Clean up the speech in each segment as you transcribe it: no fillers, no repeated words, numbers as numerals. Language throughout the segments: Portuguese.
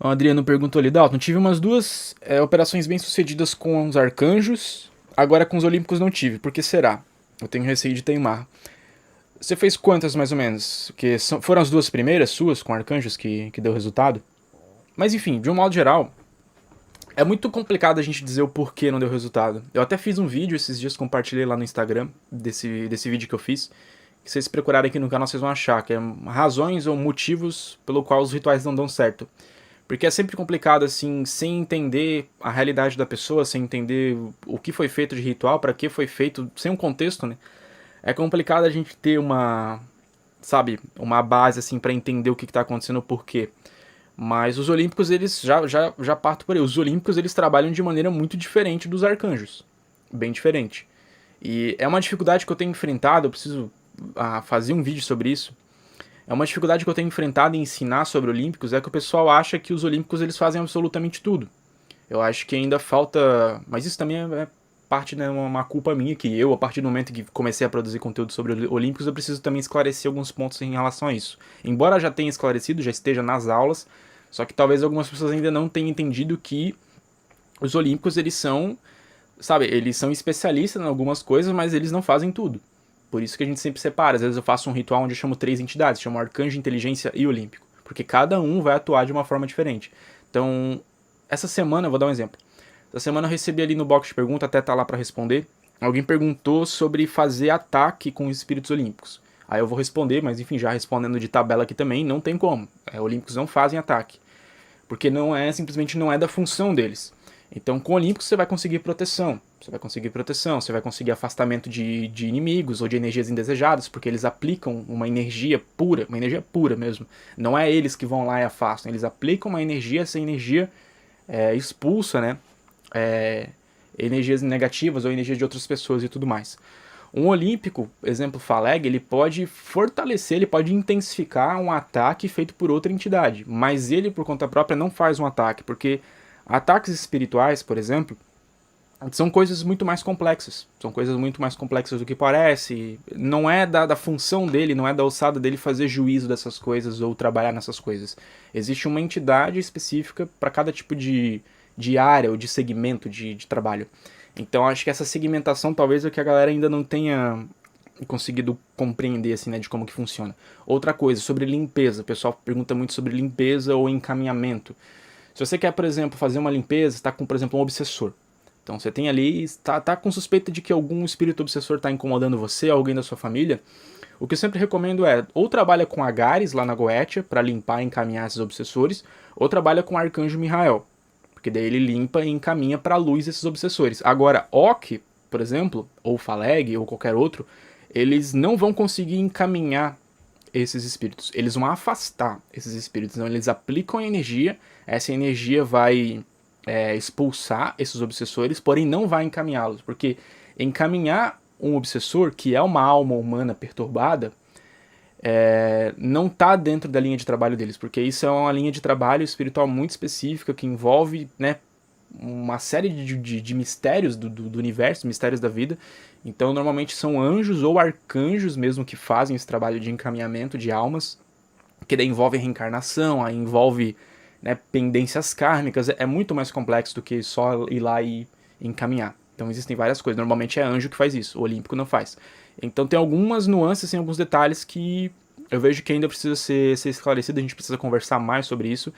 O Adriano perguntou ali, Dalton, tive umas duas operações bem sucedidas com os arcanjos, agora com os olímpicos não tive, por que será? Eu tenho receio de teimar. Você fez quantas mais ou menos? Foram as duas primeiras suas com arcanjos que deu resultado? Mas enfim, de um modo geral, é muito complicado a gente dizer o porquê não deu resultado. Eu até fiz um vídeo esses dias, compartilhei lá no Instagram, desse vídeo que eu fiz. Que vocês procurarem aqui no canal, vocês vão achar, que é razões ou motivos pelo qual os rituais não dão certo. Porque é sempre complicado, assim, sem entender a realidade da pessoa, sem entender o que foi feito de ritual, para que foi feito, sem um contexto, né? É complicado a gente ter sabe, uma base, assim, para entender o que tá acontecendo, o porquê. Mas os olímpicos, eles já partem por aí. Os olímpicos, eles trabalham de maneira muito diferente dos arcanjos. Bem diferente. E é uma dificuldade que eu tenho enfrentado, eu preciso fazer um vídeo sobre isso. É uma dificuldade que eu tenho enfrentado em ensinar sobre olímpicos, é que o pessoal acha que os olímpicos eles fazem absolutamente tudo. Eu acho que ainda falta, mas isso também é parte, né, uma culpa minha, que eu, a partir do momento que comecei a produzir conteúdo sobre olímpicos, eu preciso também esclarecer alguns pontos em relação a isso. Embora já tenha esclarecido, já esteja nas aulas, só que talvez algumas pessoas ainda não tenham entendido que os olímpicos, eles são, sabe, eles são especialistas em algumas coisas, mas eles não fazem tudo. Por isso que a gente sempre separa. Às vezes eu faço um ritual onde eu chamo três entidades, chamo Arcanjo, Inteligência e Olímpico. Porque cada um vai atuar de uma forma diferente. Então, essa semana, eu vou dar um exemplo. Essa semana eu recebi ali no box de pergunta, até tá lá para responder. Alguém perguntou sobre fazer ataque com os espíritos olímpicos. Aí eu vou responder, mas enfim, já respondendo de tabela aqui também, não tem como. Olímpicos não fazem ataque. Porque simplesmente não é da função deles. Então, com olímpicos você vai conseguir proteção. Você vai conseguir afastamento de inimigos ou de energias indesejadas, porque eles aplicam uma energia pura mesmo. Não é eles que vão lá e afastam, eles aplicam uma energia, essa energia expulsa, né? Energias negativas ou energias de outras pessoas e tudo mais. Um olímpico, exemplo Faleg, ele pode fortalecer, ele pode intensificar um ataque feito por outra entidade, mas ele por conta própria não faz um ataque, porque ataques espirituais, por exemplo, são coisas muito mais complexas. São coisas muito mais complexas do que parece. Não é da função dele, não é da alçada dele fazer juízo dessas coisas ou trabalhar nessas coisas. Existe uma entidade específica para cada tipo de área ou de segmento de trabalho. Então acho que essa segmentação talvez é que a galera ainda não tenha conseguido compreender assim, né, de como que funciona. Outra coisa, sobre limpeza. O pessoal pergunta muito sobre limpeza ou encaminhamento. Se você quer, por exemplo, fazer uma limpeza, está com, por exemplo, um obsessor. Então você tem ali, está com suspeita de que algum espírito obsessor está incomodando você, alguém da sua família. O que eu sempre recomendo é, ou trabalha com Agares lá na Goetia, para limpar e encaminhar esses obsessores, ou trabalha com o Arcanjo Mihael, porque daí ele limpa e encaminha para a luz esses obsessores. Agora, Ok, por exemplo, ou Faleg, ou qualquer outro, eles não vão conseguir encaminhar esses espíritos. Eles vão afastar esses espíritos. Então eles aplicam a energia, essa energia vai expulsar esses obsessores, porém não vai encaminhá-los. Porque encaminhar um obsessor, que é uma alma humana perturbada, não está dentro da linha de trabalho deles, porque isso é uma linha de trabalho espiritual muito específica que envolve, né, uma série de mistérios do universo, mistérios da vida. Então, normalmente são anjos ou arcanjos mesmo que fazem esse trabalho de encaminhamento de almas, que daí envolve reencarnação, aí envolve, né, pendências kármicas. É muito mais complexo do que só ir lá e encaminhar. Então existem várias coisas. Normalmente é anjo que faz isso, o olímpico não faz. Então tem algumas nuances, assim, alguns detalhes que eu vejo que ainda precisa ser esclarecido, a gente precisa conversar mais sobre isso.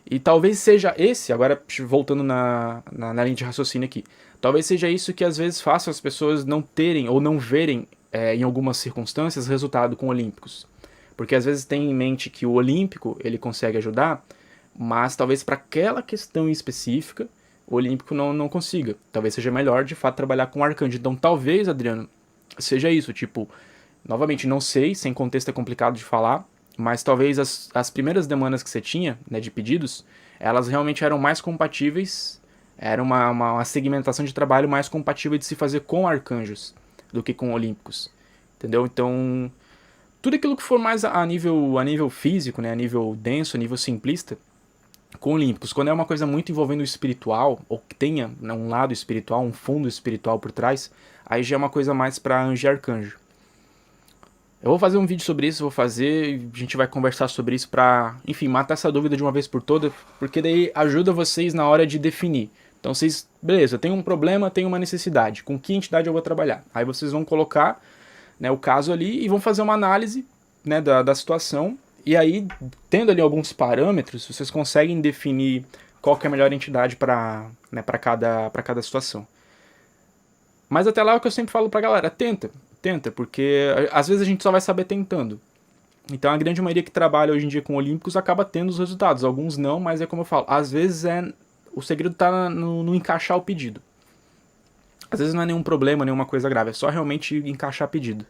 E talvez seja esse, agora voltando na linha de raciocínio aqui, talvez seja isso que às vezes faça as pessoas não terem ou não verem, em algumas circunstâncias, resultado com olímpicos. Porque às vezes tem em mente que o olímpico ele consegue ajudar, mas talvez para aquela questão específica o olímpico não consiga. Talvez seja melhor de fato trabalhar com o arcanjo. Então talvez, Adriano, seja isso, tipo, novamente não sei, sem contexto é complicado de falar, mas talvez as primeiras demandas que você tinha, né, de pedidos, elas realmente eram mais compatíveis, era uma segmentação de trabalho mais compatível de se fazer com arcanjos do que com olímpicos, entendeu? Então, tudo aquilo que for mais a nível físico, né, a nível denso, a nível simplista, com olímpicos. Quando é uma coisa muito envolvendo o espiritual, ou que tenha, né, um lado espiritual, um fundo espiritual por trás, aí já é uma coisa mais para anjo e arcanjo. Eu vou fazer um vídeo sobre isso, vou fazer, a gente vai conversar sobre isso pra, enfim, matar essa dúvida de uma vez por todas, porque daí ajuda vocês na hora de definir. Então vocês, beleza, tem um problema, tem uma necessidade, com que entidade eu vou trabalhar? Aí vocês vão colocar, né, o caso ali e vão fazer uma análise, né, da situação, e aí, tendo ali alguns parâmetros, vocês conseguem definir qual que é a melhor entidade para, né, para cada situação. Mas até lá é o que eu sempre falo pra galera, tenta, porque às vezes a gente só vai saber tentando. Então a grande maioria que trabalha hoje em dia com olímpicos acaba tendo os resultados. Alguns não, mas é como eu falo, às vezes o segredo tá no encaixar o pedido. Às vezes não é nenhum problema, nenhuma coisa grave, é só realmente encaixar pedido.